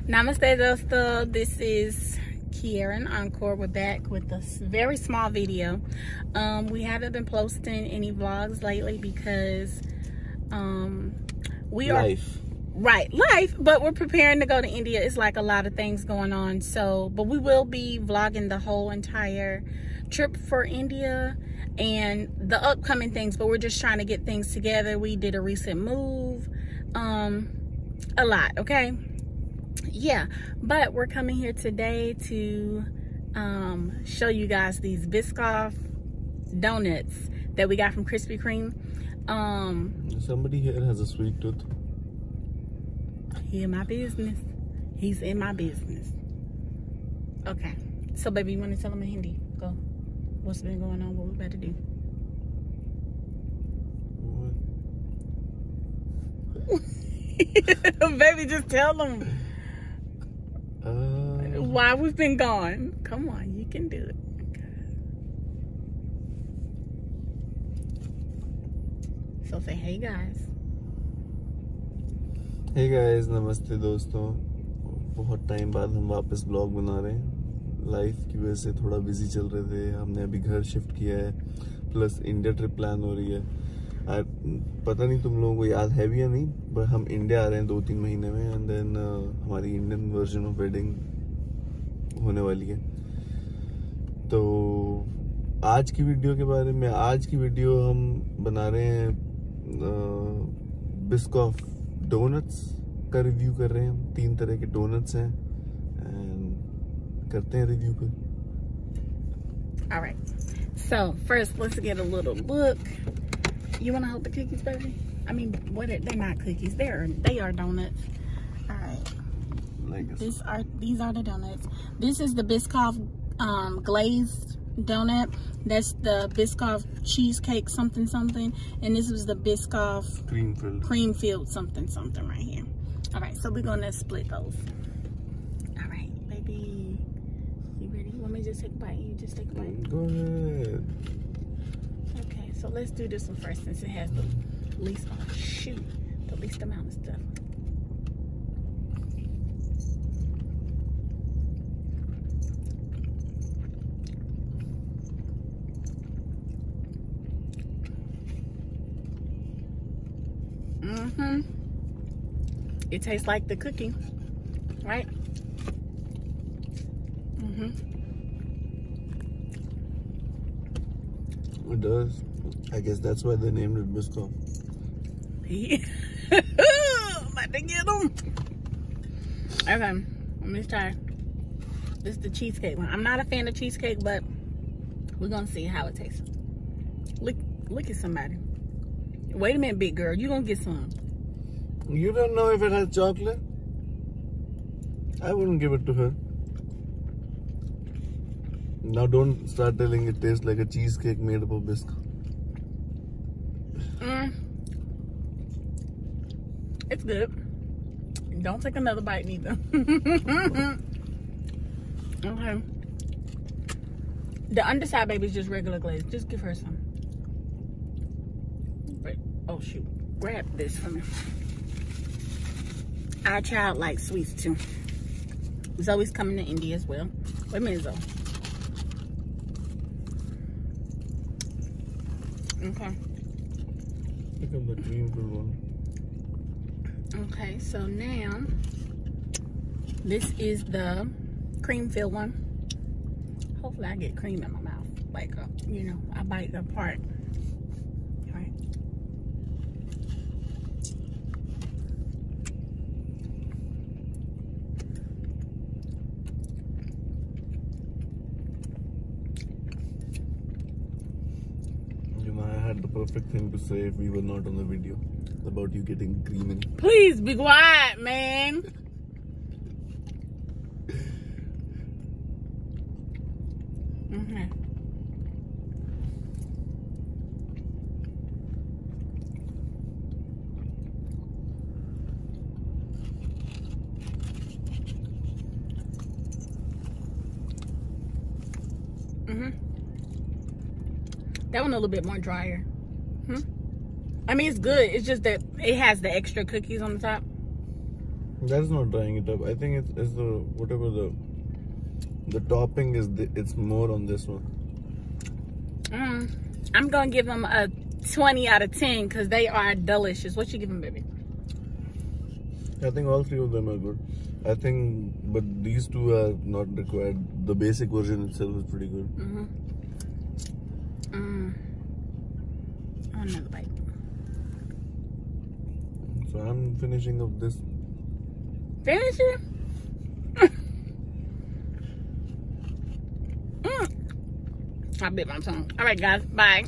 Namaste dosto, this is Kiera and Encore. We're back with a very small video. We haven't been posting any vlogs lately because we life. Life, but we're preparing to go to India. It's like a lot of things going on, so but we will be vlogging the whole entire trip for India and the upcoming things, but we're just trying to get things together. We did a recent move, a lot, okay? Yeah, but we're coming here today to show you guys these Biscoff donuts that we got from Krispy Kreme. Somebody here has a sweet tooth. He in my business. He's in my business. Okay, so baby, you want to tell him in Hindi? Go. What's been going on? What we about to do? What? Baby, just tell them why we've been gone. Come on, you can do it. So say hey guys. Hey guys, नमस्ते दोस्तों. बहुत time बाद हम वापस blog बना रहे हैं. Life की वजह से थोड़ा बिजी चल रहे थे. हमने अभी घर शिफ्ट किया है, प्लस इंडिया ट्रिप प्लान हो रही है. पता नहीं तुम लोगों को याद है भी या नहीं, पर हम इंडिया आ रहे हैं 2-3 महीने में, एंड देन हमारी इंडियन वर्जन ऑफ वेडिंग होने वाली है. तो आज की वीडियो के बारे में, आज की वीडियो हम बना रहे हैं बिस्कॉफ डोनट्स का रिव्यू कर रहे हैं. हम 3 तरह के डोनट्स हैं एंड करते हैं रिव्यू पे. Alright, so first let's get a little look. You want to hold the cookies, baby? I mean, they're not cookies. They are donuts. Alright. These are the donuts. This is the Biscoff glazed donut. That's the Biscoff cheesecake something something, and this was the Biscoff cream filled something something right here. All right, so we're gonna split those. All right, baby, you ready? You want me to just take a bite? You just take a bite. Go ahead. Okay, so let's do this one first since it has the least the least amount of stuff. It tastes like the cookie, right? It does. I guess that's why they named it Biscoff. About to get them. Okay, let me try. This is the cheesecake one. I'm not a fan of cheesecake, but we're gonna see how it tastes. Look at somebody. Wait a minute, big girl. You gonna get some? You don't know if it has chocolate? I wouldn't give it to her. Now don't start telling it tastes like a cheesecake made up of biscuit. It's good. Don't take another bite neither. Okay. The underside, baby, is just regular glaze. Just give her some. Oh shoot. Grab this for me. Our child likes sweets too. Zoe's coming to India as well. Wait a minute, Zoe. Okay. Pick up the cream filled one. Okay, so now this is the cream filled one. Hopefully I get cream in my mouth. Like, you know, I bite it apart. The perfect thing to say if we were not on the video about you getting cream in. Please be quiet, man. That one a little bit more drier. I mean, it's good. It's just that it has the extra cookies on the top. That's not drying it up. I think it's the whatever the topping is. It's more on this one. I'm gonna give them a 20 out of 10 because they are delicious. What you give them, baby? I think all three of them are good. I think, but these two are not required. The basic version itself is pretty good. Another bite. So I'm finishing up this. Finish it? I bit my tongue. All right, guys. Bye.